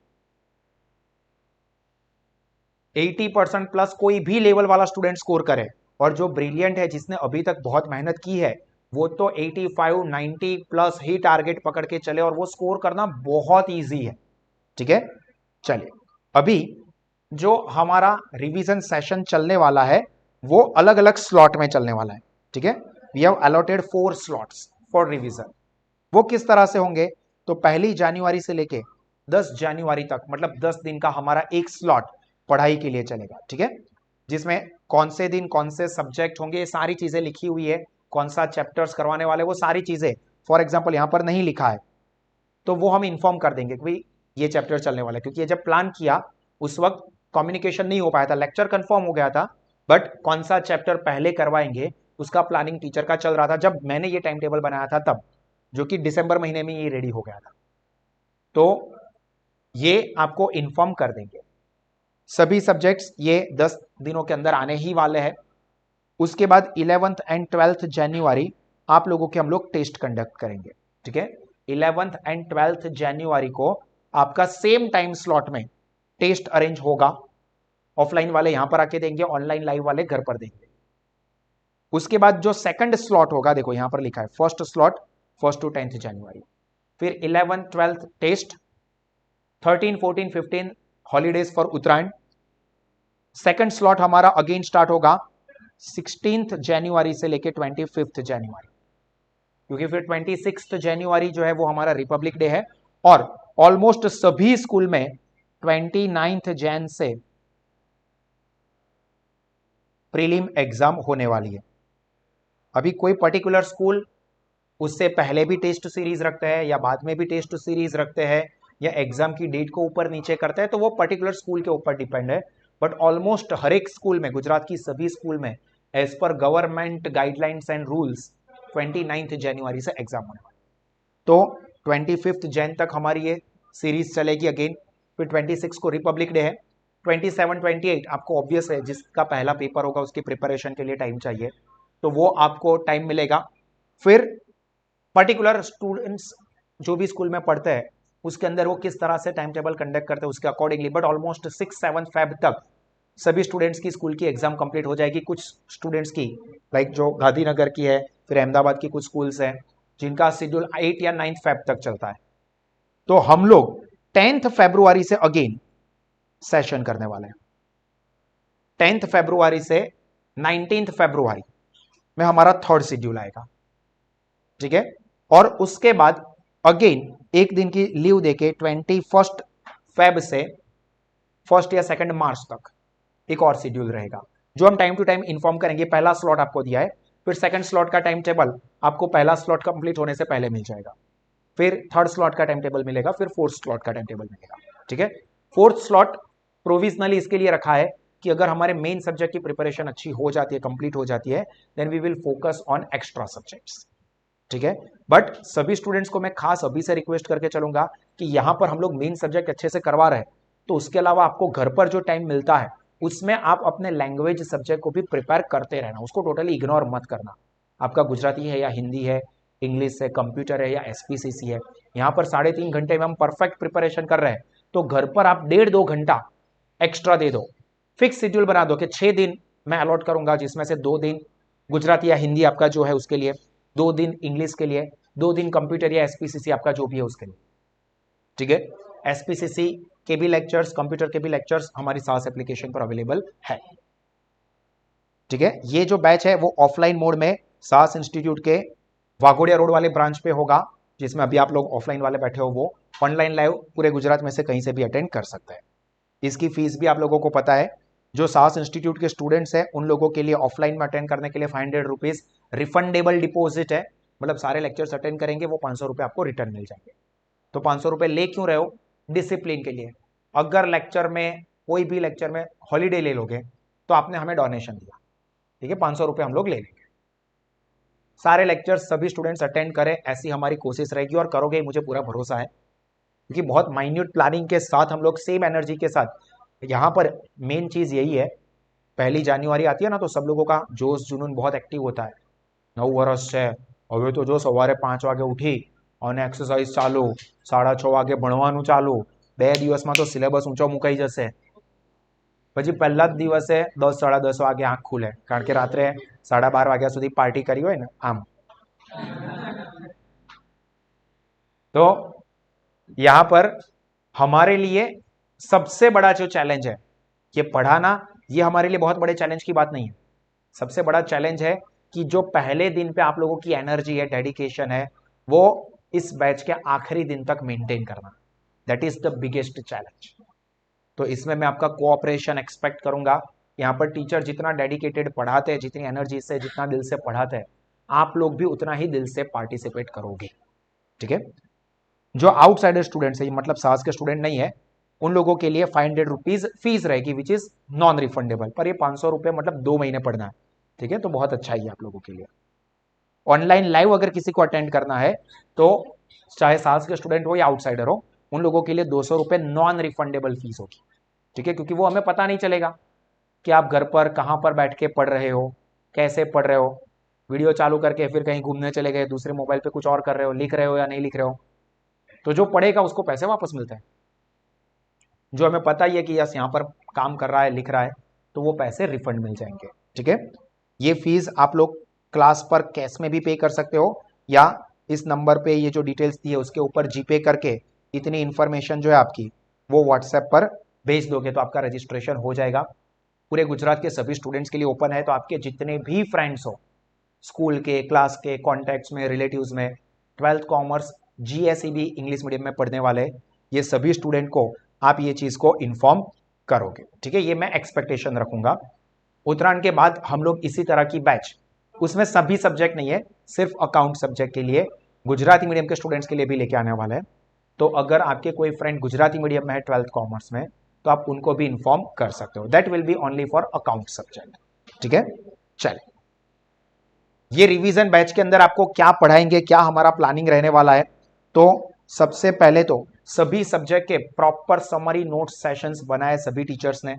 80% प्लस कोई भी लेवल वाला स्टूडेंट स्कोर करे, और जो ब्रिलियंट है, जिसने अभी तक बहुत मेहनत की है, वो तो 85 90 प्लस ही टारगेट पकड़ के चले, और वो स्कोर करना बहुत इजी है, ठीक है। चलिए, अभी जो हमारा रिवीजन सेशन चलने वाला है वो अलग अलग स्लॉट में चलने वाला है, ठीक है। We have allotted 4 slots for revision. वो किस तरह से होंगे? तो 1 जनवरी से लेके 10 जनवरी तक, मतलब 10 दिन का हमारा एक स्लॉट पढ़ाई के लिए चलेगा, ठीक है, जिसमें कौन से दिन कौन से सब्जेक्ट होंगे ये सारी चीजें लिखी हुई है, कौन सा चैप्टर्स करवाने वाले, वो सारी चीजें फॉर एग्जाम्पल यहां पर नहीं लिखा है तो वो हम इन्फॉर्म कर देंगे कि भाई ये चैप्टर चलने वाला है, क्योंकि ये जब प्लान किया उस वक्त कम्युनिकेशन नहीं हो पाया था, लेक्चर कंफर्म हो गया था बट कौन सा चैप्टर पहले करवाएंगे उसका प्लानिंग टीचर का चल रहा था जब मैंने ये टाइम टेबल बनाया था तब, जो कि दिसंबर महीने में ये रेडी हो गया था। तो ये आपको इन्फॉर्म कर देंगे। सभी सब्जेक्ट्स ये 10 दिनों के अंदर आने ही वाले हैं। उसके बाद 11th एंड 12th जनवरी आप लोगों के हम लोग टेस्ट कंडक्ट करेंगे, ठीक है। 11th एंड 12th जनवरी को आपका सेम टाइम स्लॉट में टेस्ट अरेंज होगा। ऑफलाइन वाले यहां पर आके देंगे, ऑनलाइन लाइव वाले घर पर देंगे। उसके बाद जो सेकंड स्लॉट होगा, देखो यहां पर लिखा है first slot 1st to 10th जनवरी, फिर 11th 12th test, 13 14 15 holidays for Uttarayan. Second slot हमारा अगेन स्टार्ट होगा 16th जनवरी से लेके 25th जनवरी, क्योंकि फिर 26th जनवरी जो है वो हमारा रिपब्लिक डे है। और ऑलमोस्ट सभी स्कूल में 29th जैन से प्रीलिम एग्जाम होने वाली है। अभी कोई पर्टिकुलर स्कूल उससे पहले भी टेस्ट सीरीज रखते हैं या बाद में भी टेस्ट सीरीज रखते हैं या एग्जाम की डेट को ऊपर नीचे करते हैं, तो वो पर्टिकुलर स्कूल के ऊपर डिपेंड है। बट ऑलमोस्ट हर एक स्कूल में, गुजरात की सभी स्कूल में as per government guidelines and rules 29th जनवरी से एग्जाम होने वाले। तो 25th जैन तक हमारी ये सीरीज चलेगी अगेन। फिर 26 को रिपब्लिक डे है। 27 28 आपको ऑब्वियस है, जिसका पहला पेपर होगा उसकी प्रिपरेशन के लिए टाइम चाहिए, तो वो आपको टाइम मिलेगा। फिर पर्टिकुलर स्टूडेंट्स जो भी स्कूल में पढ़ते हैं उसके अंदर वो किस तरह से टाइम टेबल कंडक्ट करते हैं उसके अकॉर्डिंगली, बट ऑलमोस्ट 6-7 फेब तक सभी स्टूडेंट्स की स्कूल की एग्जाम कंप्लीट हो जाएगी। कुछ स्टूडेंट्स की लाइक जो गांधीनगर की है, फिर अहमदाबाद की कुछ स्कूल्स हैं जिनका शेड्यूल 8 या 9 फेब तक चलता है। तो हम लोग 10th फरवरी से अगेन सेशन करने वाले हैं। 10th फरवरी से 19th फरवरी में हमारा थर्ड शेड्यूल आएगा, ठीक है। और उसके बाद अगेन एक दिन की लीव देके 21 फेब से 1 या 2 मार्च तक एक और शेड्यूल रहेगा, जो हम टाइम टू टाइम इन्फॉर्म करेंगे। पहला स्लॉट आपको दिया है, फिर सेकंड स्लॉट का टाइम टेबल आपको पहला स्लॉट कंप्लीट होने से पहले मिल जाएगा, फिर थर्ड स्लॉट का टाइम टेबल मिलेगा, फिर फोर्थ स्लॉट का टाइम टेबल मिलेगा, ठीक है। फोर्थ स्लॉट प्रोविजनली इसके लिए रखा है कि अगर हमारे मेन सब्जेक्ट की प्रिपरेशन अच्छी हो जाती है, कंप्लीट हो जाती है, then we will focus on extra subjects, ठीक है। बट सभी स्टूडेंट्स को मैं खास अभी से रिक्वेस्ट करके चलूंगा कि यहां पर हम लोग मेन सब्जेक्ट अच्छे से करवा रहे हैं, तो उसके अलावा आपको घर पर जो टाइम मिलता है उसमें आप अपने लैंग्वेज सब्जेक्ट को भी प्रिपेयर करते रहना, उसको टोटली इग्नोर मत करना। आपका गुजराती है या हिंदी है, इंग्लिश है, कंप्यूटर है या एसपीसीसी है, यहाँ पर 3.5 घंटे में हम परफेक्ट प्रिपरेशन कर रहे हैं, तो घर पर आप 1.5-2 घंटा एक्स्ट्रा दे दो। फिक्स शेड्यूल बना दो कि 6 दिन मैं अलॉट करूंगा, जिसमें से 2 दिन गुजराती या हिंदी आपका जो है उसके लिए, 2 दिन इंग्लिश के लिए, 2 दिन कंप्यूटर या एसपीसीसी आपका जो भी है उसके लिए, ठीक है। एसपीसीसी के भी लेक्चर्स, कंप्यूटर के भी लेक्चर्स हमारी सास एप्लीकेशन पर अवेलेबल है, ठीक है। ये जो बैच है वो ऑफलाइन मोड में सास इंस्टीट्यूट के वाघोड़िया रोड वाले ब्रांच पे होगा, जिसमें अभी आप लोग ऑफलाइन वाले बैठे हो, वो ऑनलाइन लाइव पूरे गुजरात में से कहीं से भी अटेंड कर सकते हैं। इसकी फीस भी आप लोगों को पता है। जो सास इंस्टीट्यूट के स्टूडेंट्स हैं उन लोगों के लिए ऑफलाइन में अटेंड करने के लिए 500 रुपीज रिफंडेबल डिपॉजिट है, मतलब सारे लेक्चर्स अटेंड करेंगे वो 500 रुपये आपको रिटर्न मिल जाएंगे। तो 500 रुपये ले क्यों रहे हो? डिसिप्लिन के लिए। अगर लेक्चर में कोई भी लेक्चर में हॉलीडे ले लोगे तो आपने हमें डोनेशन दिया, ठीक है, 500 रुपये हम लोग ले लेंगे। सारे लेक्चर्स सभी स्टूडेंट्स अटेंड करें, ऐसी हमारी कोशिश रहेगी, और करोगे मुझे पूरा भरोसा है, क्योंकि बहुत माइन्यूट प्लानिंग के साथ हम लोग सेम एनर्जी के साथ, यहाँ पर मेन चीज यही है, 1 जनवरी आती है ना तो सब लोगों का जोश जुनून बहुत एक्टिव होता है। 9 વર્ષ છે હવે તો જો સવારે 5 વાગે ઉઠી અને એક્સરસાઇઝ ચાલુ, 6:30 વાગે ભણવાનું ચાલુ, 2 દિવસમાં તો સિલેબસ ઊંચો મુકાઈ જશે, પછી પહેલા જ દિવસે 10 10:30 વાગે આંખ ખુલે, કારણ કે રાત્રે 12:30 વાગ્યા સુધી પાર્ટી કરી હોય ને આમ। तो यहाँ पर हमारे लिए सबसे बड़ा जो चैलेंज है ये पढ़ाना, ये हमारे लिए बहुत बड़े चैलेंज की बात नहीं है। सबसे बड़ा चैलेंज है कि जो पहले दिन पे आप लोगों की एनर्जी है, डेडिकेशन है, वो इस बैच के आखिरी दिन तक मेंटेन करना, that is the biggest challenge. तो इसमें मैं आपका कोऑपरेशन एक्सपेक्ट करूंगा। यहाँ पर टीचर जितना डेडिकेटेड पढ़ाते हैं, जितनी एनर्जी से, जितना दिल से पढ़ाते हैं, आप लोग भी उतना ही दिल से पार्टिसिपेट करोगे, ठीक है। जो आउटसाइडर स्टूडेंट्स है, मतलब सास के स्टूडेंट नहीं है, उन लोगों के लिए 500 रुपीज फीस रहेगी विच इज नॉन रिफंडेबल, पर ये 500 रुपये मतलब 2 महीने पढ़ना है, ठीक है, तो बहुत अच्छा ही है आप लोगों के लिए। ऑनलाइन लाइव अगर किसी को अटेंड करना है तो चाहे सास के स्टूडेंट हो या आउटसाइडर हो, उन लोगों के लिए 200 रुपये नॉन रिफंडेबल फीस होगी, ठीक है, क्योंकि वो हमें पता नहीं चलेगा कि आप घर पर कहाँ पर बैठ के पढ़ रहे हो, कैसे पढ़ रहे हो, वीडियो चालू करके फिर कहीं घूमने चले गए, दूसरे मोबाइल पे कुछ और कर रहे हो, लिख रहे हो या नहीं लिख रहे हो, तो जो पढ़ेगा उसको पैसे वापस मिलते हैं। जो हमें पता ही है कि यस यहाँ पर काम कर रहा है, लिख रहा है, तो वो पैसे रिफंड मिल जाएंगे, ठीक है। ये फीस आप लोग क्लास पर कैश में भी पे कर सकते हो, या इस नंबर पे ये जो डिटेल्स दी है उसके ऊपर जीपे करके इतनी इंफॉर्मेशन जो है आपकी वो व्हाट्सएप पर भेज दोगे तो आपका रजिस्ट्रेशन हो जाएगा। पूरे गुजरात के सभी स्टूडेंट्स के लिए ओपन है, तो आपके जितने भी फ्रेंड्स हो स्कूल के, क्लास के, कॉन्टैक्ट्स में, रिलेटिव्स में, 12th कॉमर्स जीएसई भी इंग्लिश मीडियम में पढ़ने वाले ये सभी स्टूडेंट को आप ये चीज को इन्फॉर्म करोगे, ठीक है। ये मैं एक्सपेक्टेशन रखूंगा। उत्तरायण के बाद हम लोग इसी तरह की बैच, उसमें सभी सब्जेक्ट नहीं है, सिर्फ अकाउंट सब्जेक्ट के लिए गुजराती मीडियम के स्टूडेंट्स के लिए भी लेके आने वाले हैं। तो अगर आपके कोई फ्रेंड गुजराती मीडियम में है 12th कॉमर्स में, तो आप उनको भी इन्फॉर्म कर सकते हो। That will be only for account subject, ठीक है। चलिए, ये रिवीजन बैच के अंदर आपको क्या पढ़ाएंगे, क्या हमारा प्लानिंग रहने वाला है, तो सबसे पहले तो सभी सब्जेक्ट के प्रॉपर समरी नोट सेशंस बनाए सभी टीचर्स ने,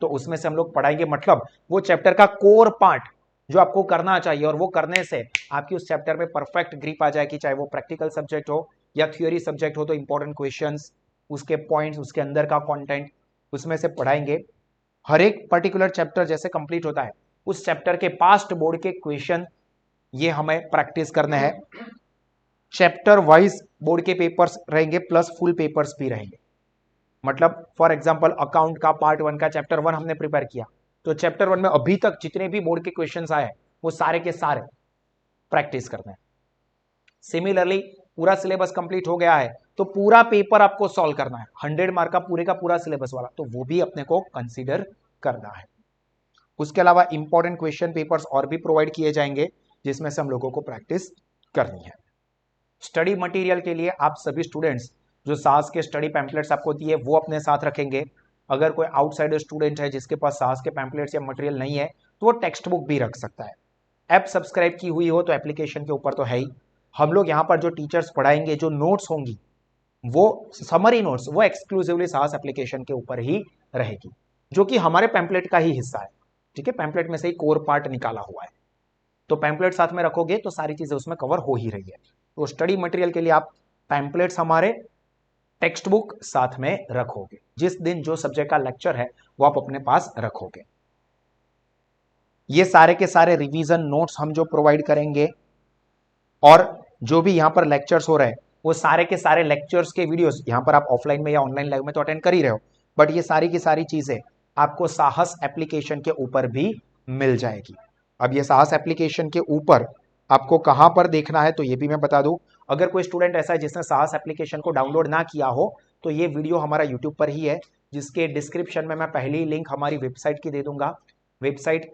तो उसमें से हम लोग पढ़ाएंगे, मतलब वो चैप्टर का कोर पार्ट जो आपको करना चाहिए, और वो करने से आपकी उस चैप्टर में परफेक्ट ग्रिप आ जाएगी, चाहे वो प्रैक्टिकल सब्जेक्ट हो या थियोरी सब्जेक्ट हो, तो इंपॉर्टेंट क्वेश्चंस, उसके पॉइंट्स, उसके अंदर का कंटेंट उसमें से पढ़ाएंगे। हर एक पर्टिकुलर चैप्टर जैसे कंप्लीट होता है, उस चैप्टर के पास्ट बोर्ड के क्वेश्चन ये हमें प्रैक्टिस करने हैं। चैप्टर वाइज बोर्ड के पेपर्स रहेंगे प्लस फुल पेपर्स भी रहेंगे। मतलब फॉर एग्जांपल अकाउंट का पार्ट 1 का चैप्टर 1 हमने प्रिपेयर किया, तो चैप्टर 1 में अभी तक जितने भी बोर्ड के क्वेश्चंस आए वो सारे के सारे प्रैक्टिस करने हैं। सिमिलरली पूरा सिलेबस कंप्लीट हो गया है तो पूरा पेपर आपको सॉल्व करना है, 100 मार्क का पूरा सिलेबस वाला, तो वो भी अपने को कंसीडर करना है। उसके अलावा इंपॉर्टेंट क्वेश्चन पेपर्स और भी प्रोवाइड किए जाएंगे जिसमें से हम लोगों को प्रैक्टिस करनी है। स्टडी मटेरियल के लिए आप सभी स्टूडेंट्स जो सास के स्टडी पैम्पलेट्स आपको दिए वो अपने साथ रखेंगे। अगर कोई आउटसाइडर स्टूडेंट है जिसके पास सास के पैम्पलेट्स या मटेरियल नहीं है तो वो टेक्स्ट बुक भी रख सकता है। ऐप सब्सक्राइब की हुई हो तो एप्लीकेशन के ऊपर तो है ही। हम लोग यहाँ पर जो टीचर्स पढ़ाएंगे, जो नोट्स होंगी वो समरी नोट्स, वो एक्सक्लूसिवली सास एप्लीकेशन के ऊपर ही रहेगी, जो कि हमारे पैम्पलेट का ही हिस्सा है, ठीक है। पैम्पलेट में से ही कोर पार्ट निकाला हुआ है, तो पैम्पलेट साथ में रखोगे तो सारी चीजें उसमें कवर हो ही रही है। तो स्टडी मटेरियल के लिए आप पैम्पलेट्स हमारे, टेक्स्ट बुक साथ में रखोगे, जिस दिन जो सब्जेक्ट का लेक्चर है वो आप अपने पास रखोगे। ये सारे के सारे रिवीजन नोट्स हम जो प्रोवाइड करेंगे, और जो भी यहां पर लेक्चर्स हो रहे हैं वो सारे के सारे लेक्चर्स के वीडियोस यहां पर आप ऑफलाइन में या ऑनलाइन लाइव में तो अटेंड कर ही रहे हो, बट ये सारी की सारी चीजें आपको साहस एप्लीकेशन के ऊपर भी मिल जाएगी। अब ये साहस एप्लीकेशन के ऊपर आपको कहां पर देखना है तो ये भी मैं बता दूं। अगर कोई स्टूडेंट ऐसा है जिसने साहस एप्लीकेशन को डाउनलोड ना किया हो तो ये वीडियो हमारा यूट्यूब पर ही है, जिसके डिस्क्रिप्शन में मैं पहली लिंक हमारी वेबसाइट की दे दूंगा। वेबसाइट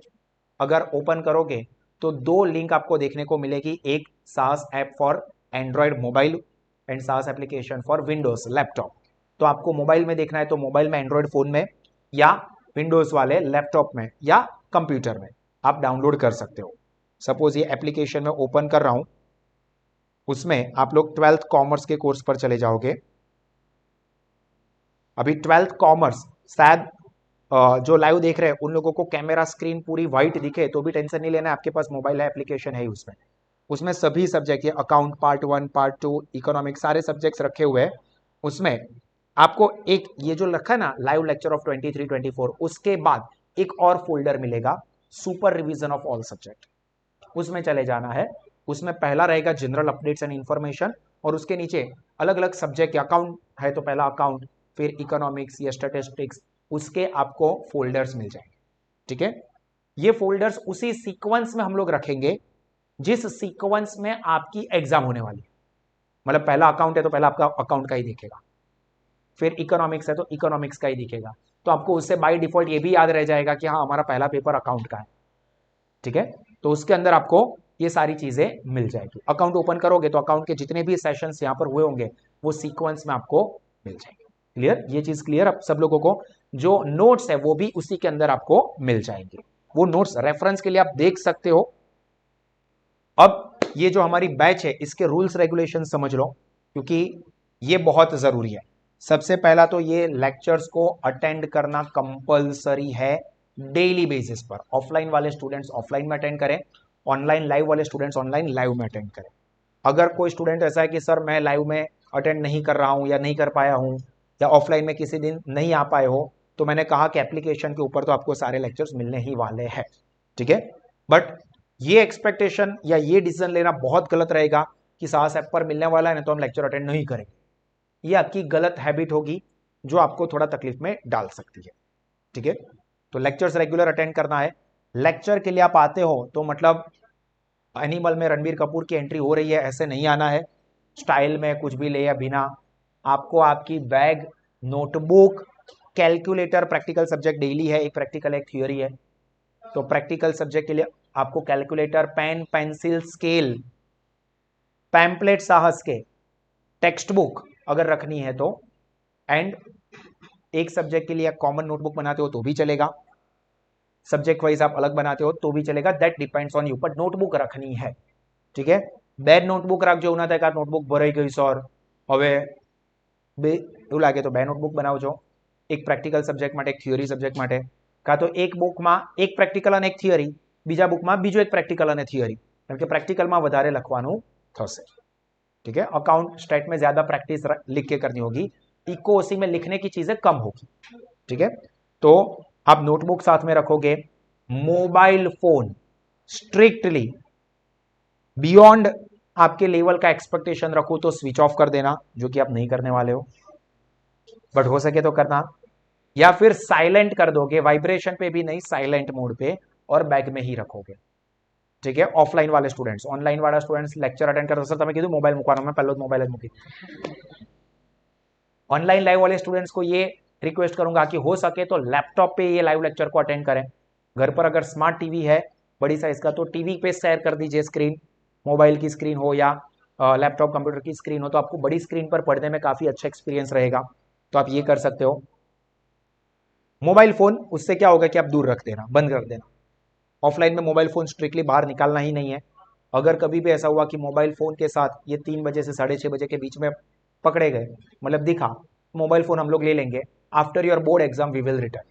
अगर ओपन करोगे तो 2 लिंक आपको देखने को मिलेगी, एक साहस app for Android mobile and साहस एप्लीकेशन फॉर विंडोज लैपटॉप। तो आपको मोबाइल में देखना है तो मोबाइल में, एंड्रॉयड फोन में, या विंडोज वाले लैपटॉप में या कंप्यूटर में आप डाउनलोड कर सकते हो। सपोज ये एप्लीकेशन में ओपन कर रहा हूं, उसमें आप लोग 12th कॉमर्स के कोर्स पर चले जाओगे। अभी 12th कॉमर्स शायद जो लाइव देख रहे हैं उन लोगों को कैमरा स्क्रीन पूरी व्हाइट दिखे तो भी टेंशन नहीं लेना है, आपके पास मोबाइल है, एप्लीकेशन है उसमें। उसमें सभी सब्जेक्ट, ये अकाउंट पार्ट 1, पार्ट 2, इकोनॉमिक्स, सारे सब्जेक्ट्स रखे हुए हैं। उसमें आपको एक ये जो रखा है ना लाइव लेक्चर ऑफ 23, 24, उसके बाद एक और फोल्डर मिलेगा super revision of all subject, उसमें चले जाना है। उसमें पहला रहेगा जनरल अपडेट्स एंड इंफॉर्मेशन, और उसके नीचे अलग अलग सब्जेक्ट, अकाउंट है तो पहला अकाउंट, फिर इकोनॉमिक्स या स्टैटिस्टिक्स, उसके आपको फोल्डर्स मिल जाएंगे, ठीक है। ये फोल्डर्स उसी सीक्वेंस में हम लोग रखेंगे जिस सीक्वेंस में आपकी एग्जाम होने वाली है। मतलब पहला अकाउंट है तो पहला आपका अकाउंट का ही दिखेगा, फिर इकोनॉमिक्स है तो इकोनॉमिक्स का ही दिखेगा, तो आपको उससे बाय डिफॉल्ट ये भी याद रह जाएगा कि हाँ हमारा पहला पेपर अकाउंट का है, ठीक है। तो उसके अंदर आपको ये सारी चीजें मिल जाएगी। अकाउंट ओपन करोगे तो अकाउंट के जितने भी सेशंस यहां पर हुए होंगे वो सीक्वेंस में आपको मिल जाएंगे। क्लियर, ये चीज क्लियर अब सब लोगों को। जो नोट्स है वो भी उसी के अंदर आपको मिल जाएंगे, वो नोट्स रेफरेंस के लिए आप देख सकते हो। अब ये जो हमारी बैच है इसके रूल्स रेगुलेशन समझ लो, क्योंकि ये बहुत जरूरी है। सबसे पहला तो ये लेक्चर्स को अटेंड करना कंपलसरी है डेली बेसिस पर। ऑफलाइन वाले स्टूडेंट्स ऑफलाइन में अटेंड करें, ऑनलाइन लाइव वाले स्टूडेंट्स ऑनलाइन लाइव में अटेंड करें। अगर कोई स्टूडेंट ऐसा है कि सर मैं लाइव में अटेंड नहीं कर रहा हूं या नहीं कर पाया हूं या ऑफलाइन में किसी दिन नहीं आ पाए हो, तो मैंने कहा कि एप्लीकेशन के ऊपर तो आपको सारे लेक्चर्स मिलने ही वाले हैं, ठीक है। बट ये एक्सपेक्टेशन या ये डिसीजन लेना बहुत गलत रहेगा कि साहस ऐप पर मिलने वाला है ना तो हम लेक्चर अटेंड नहीं करेंगे। ये आपकी गलत हैबिट होगी जो आपको थोड़ा तकलीफ में डाल सकती है, ठीक है। तो लेक्चर्स रेगुलर अटेंड करना है। लेक्चर के लिए आप आते हो तो मतलब एनिमल में रणबीर कपूर की एंट्री हो रही है ऐसे नहीं आना है, स्टाइल में कुछ भी ले या बिना। आपको आपकी bag, notebook, calculator, practical subject daily है, एक प्रैक्टिकल एक थियोरी है। तो प्रैक्टिकल सब्जेक्ट के लिए आपको calculator, pen, pencil, scale, pamphlet साहस के, टेक्स्ट बुक अगर रखनी है तो, एंड एक सब्जेक्ट के लिए कॉमन नोटबुक बनाते हो तो भी चलेगा, सब्जेक्ट वाइज आप अलग बनाते हो तो भी चलेगा, that depends on you, but notebook रखनी है, ठीक है। બે નોટબુક રાખજો, એવું ના થાય કે આ નોટબુક ભરાઈ ગઈ સર, હવે બે એવું લાગે તો બે નોટબુક બનાવજો, એક પ્રેક્ટિકલ સબ્જેક્ટ માટે, એક થિયરી સબ્જેક્ટ માટે, કાં તો એક બુકમાં એક પ્રેક્ટિકલ અને એક થિયરી, બીજા બુકમાં બીજો એક પ્રેક્ટિકલ અને થિયરી, કારણ કે પ્રેક્ટિકલમાં વધારે લખવાનું થશે, ठीक है। अकाउंट स्टेट में ज्यादा प्रैक्टिस लिख के करनी होगी, इको उसी में लिखने की चीजें कम होगी, ठीक है। तो आप नोटबुक साथ में रखोगे। मोबाइल फोन स्ट्रिक्टली बियॉन्ड आपके लेवल का एक्सपेक्टेशन रखो तो स्विच ऑफ कर देना, जो कि आप नहीं करने वाले हो, बट हो सके तो करना, या फिर साइलेंट कर दोगे, वाइब्रेशन पे भी नहीं, साइलेंट मोड पे, और बैग में ही रखोगे, ठीक है। ऑफलाइन वाले स्टूडेंट्स, ऑनलाइन वाला स्टूडेंट्स लेक्चर अटेंड करते सर તમે કીધું મોબાઈલ મૂકવાનો, મેં પહેલો જ મોબાઈલ જ મૂકી। ऑनलाइन लाइव वाले स्टूडेंट्स को ये रिक्वेस्ट करूंगा कि हो सके तो लैपटॉप पे ये लाइव लेक्चर को अटेंड करें। घर पर अगर स्मार्ट टीवी है बड़ी साइज का तो टीवी पे शेयर कर दीजिए स्क्रीन, मोबाइल की स्क्रीन हो या लैपटॉप कंप्यूटर की स्क्रीन हो, तो आपको बड़ी स्क्रीन पर पढ़ने में काफी अच्छा एक्सपीरियंस रहेगा, तो आप ये कर सकते हो। मोबाइल फोन उससे क्या होगा कि आप दूर रख देना, बंद कर देना। ऑफलाइन में मोबाइल फोन स्ट्रिक्टली बाहर निकालना ही नहीं है। अगर कभी भी ऐसा हुआ कि मोबाइल फोन के साथ ये 3 बजे से 6:30 बजे के बीच में पकड़े गए, मतलब दिखा, मोबाइल फोन हम लोग ले लेंगे। After your board exam we will return,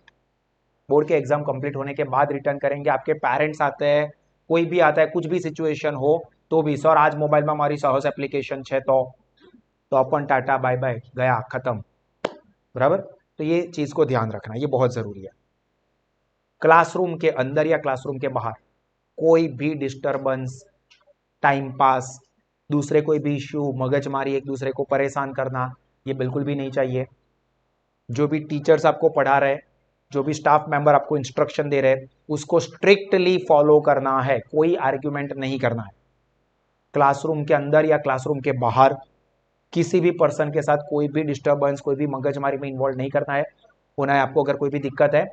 board के एग्जाम कंप्लीट होने के बाद रिटर्न करेंगे। आपके पेरेंट्स आते हैं, कोई भी आता है, कुछ भी सिचुएशन हो तो भी, सर आज मोबाइल में हमारी साहस एप्लीकेशन है तो अपन टाटा बाय बाय, गया खत्म, बराबर। तो ये चीज को ध्यान रखना, ये बहुत जरूरी है। क्लासरूम के अंदर या क्लासरूम के बाहर कोई भी डिस्टरबेंस, टाइम पास, दूसरे कोई भी इश्यू, मगजमारी, एक दूसरे को परेशान करना, ये बिल्कुल भी नहीं चाहिए। जो भी टीचर्स आपको पढ़ा रहे, जो भी स्टाफ मेंबर आपको इंस्ट्रक्शन दे रहे, उसको स्ट्रिक्टली फॉलो करना है, कोई आर्ग्यूमेंट नहीं करना है। क्लासरूम के अंदर या क्लासरूम के बाहर किसी भी पर्सन के साथ कोई भी डिस्टरबेंस, कोई भी मगजमारी में इन्वॉल्व नहीं करना है, होना है आपको। अगर कोई भी दिक्कत है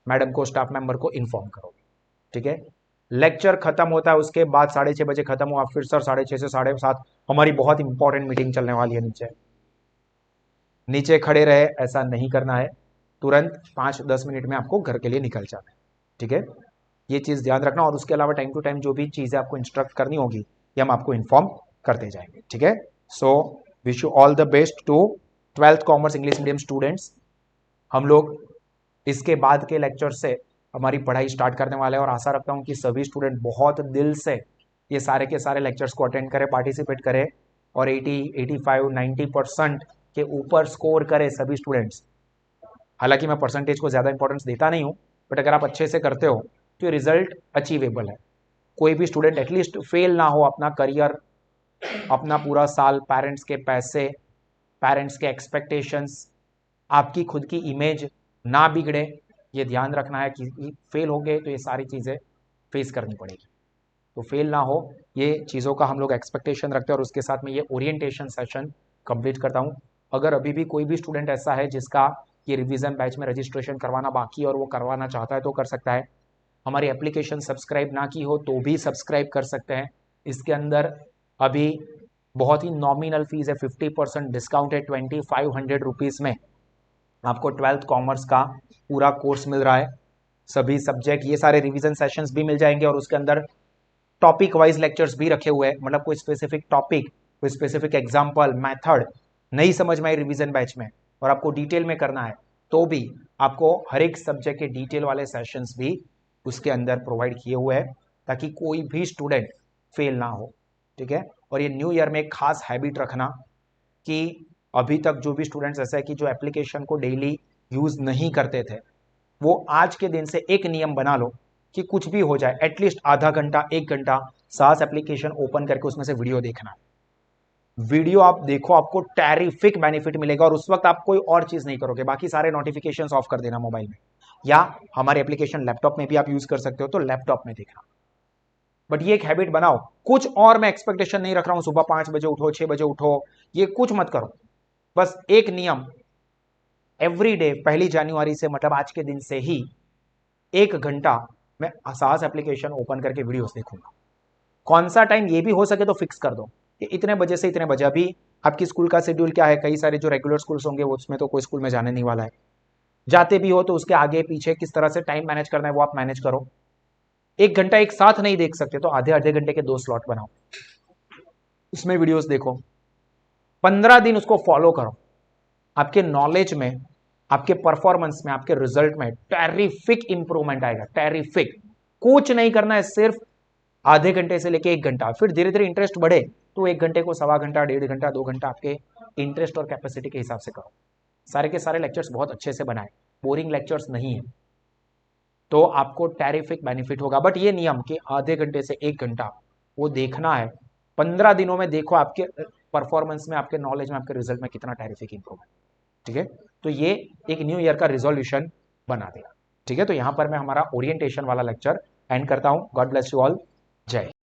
मैडम को, स्टाफ मेंबर को इन्फॉर्म करोगे, ठीक है। लेक्चर खत्म होता है उसके बाद 6:30 बजे खत्म हुआ, फिर सर 6:30 से 7:30 हमारी बहुत इंपॉर्टेंट मीटिंग चलने वाली है, नीचे खड़े रहे, ऐसा नहीं करना है। तुरंत 5-10 मिनट में आपको घर के लिए निकल जाना है, ठीक है। ये चीज ध्यान रखना, और उसके अलावा टाइम टू टाइम जो भी चीजें आपको इंस्ट्रक्ट करनी होगी ये हम आपको इन्फॉर्म करते जाएंगे, ठीक है। So wish you all the best to 12th commerce English medium students. हम लोग इसके बाद के लेक्चर से हमारी पढ़ाई स्टार्ट करने वाले हैं, और आशा रखता हूं कि सभी स्टूडेंट बहुत दिल से ये सारे के सारे लेक्चर्स को अटेंड करें, पार्टिसिपेट करें, और 80, 85, 90% के ऊपर स्कोर करें सभी स्टूडेंट्स। हालांकि मैं परसेंटेज को ज़्यादा इंपॉर्टेंस देता नहीं हूं, बट अगर आप अच्छे से करते हो तो ये रिजल्ट अचीवेबल है। कोई भी स्टूडेंट एटलीस्ट फेल ना हो, अपना करियर, अपना पूरा साल, पेरेंट्स के पैसे, पेरेंट्स के एक्सपेक्टेशंस, आपकी खुद की इमेज ना बिगड़े, ये ध्यान रखना है कि फेल हो गए तो ये सारी चीज़ें फेस करनी पड़ेगी, तो फेल ना हो, ये चीज़ों का हम लोग एक्सपेक्टेशन रखते हैं। और उसके साथ में ये ओरिएंटेशन सेशन कंप्लीट करता हूँ। अगर अभी भी कोई भी स्टूडेंट ऐसा है जिसका ये रिवीजन बैच में रजिस्ट्रेशन करवाना बाकी और वो करवाना चाहता है तो कर सकता है। हमारी एप्लीकेशन सब्सक्राइब ना की हो तो भी सब्सक्राइब कर सकते हैं। इसके अंदर अभी बहुत ही नॉमिनल फीस है, 50% डिस्काउंट है 2500 रुपीज़ में, आपको 12th कॉमर्स का पूरा कोर्स मिल रहा है, सभी सब्जेक्ट, ये सारे रिवीजन सेशंस भी मिल जाएंगे और उसके अंदर टॉपिक वाइज लेक्चर्स भी रखे हुए हैं, मतलब कोई स्पेसिफिक टॉपिक, कोई स्पेसिफिक एग्जाम्पल, मैथड नहीं समझ में आई रिवीजन बैच में और आपको डिटेल में करना है तो भी आपको हर एक सब्जेक्ट के डिटेल वाले सेशंस भी उसके अंदर प्रोवाइड किए हुए हैं ताकि कोई भी स्टूडेंट फेल ना हो, ठीक है। और ये न्यू ईयर में एक खास हैबिट रखना कि अभी तक जो भी स्टूडेंट्स ऐसा है कि जो एप्लीकेशन को डेली यूज नहीं करते थे, वो आज के दिन से एक नियम बना लो कि कुछ भी हो जाए एटलीस्ट आधा घंटा 1 घंटा सास एप्लीकेशन ओपन करके उसमें से वीडियो देखना। वीडियो आप देखो, आपको टेरिफिक बेनिफिट मिलेगा और उस वक्त आप कोई और चीज नहीं करोगे, बाकी सारे नोटिफिकेशंस ऑफ कर देना मोबाइल में, या हमारे एप्लीकेशन लैपटॉप में भी आप यूज कर सकते हो तो लैपटॉप में देखना। बट ये एक हैबिट बनाओ, कुछ और मैं एक्सपेक्टेशन नहीं रख रहा हूं सुबह 5 बजे उठो 6 बजे उठो, ये कुछ मत करो। बस एक नियम, एवरी डे 1 जनवरी से मतलब आज के दिन से ही 1 घंटा मैं सास एप्लीकेशन ओपन करके वीडियोस देखूंगा। कौन सा टाइम ये भी हो सके तो फिक्स कर दो कि इतने बजे से इतने बजे। अभी आपकी स्कूल का शेड्यूल क्या है, कई सारे जो रेगुलर स्कूल्स होंगे वो उसमें तो कोई स्कूल में जाने नहीं वाला है, जाते भी हो तो उसके आगे पीछे किस तरह से टाइम मैनेज करना है वो आप मैनेज करो। 1 घंटा एक साथ नहीं देख सकते तो आधे आधे घंटे के 2 स्लॉट बनाओ, उसमें वीडियोस देखो, 15 दिन उसको फॉलो करो। आपके नॉलेज में, आपके परफॉर्मेंस में, आपके रिजल्ट में टेरिफिक इंप्रूवमेंट आएगा, टेरिफिक। कुछ नहीं करना है, सिर्फ आधे घंटे से लेके 1 घंटा, फिर धीरे धीरे इंटरेस्ट बढ़े तो 1 घंटे को 1.25 घंटा, 1.5 घंटा, 2 घंटा आपके इंटरेस्ट और कैपेसिटी के हिसाब से करो। सारे के सारे लेक्चर्स बहुत अच्छे से बनाए, बोरिंग लेक्चर्स नहीं है, तो आपको टेरिफिक बेनिफिट होगा। बट ये नियम कि आधे घंटे से 1 घंटा वो देखना है, 15 दिनों में देखो आपके परफॉर्मेंस में, आपके नॉलेज में, आपके रिजल्ट में कितना टेरिफिक इंप्रूवमेंट, ठीक है। तो ये एक न्यू ईयर का रिजोल्यूशन बना देगा, ठीक है। तो यहां पर मैं हमारा ओरिएंटेशन वाला लेक्चर एंड करता हूं। गॉड ब्लेस यू ऑल, जय।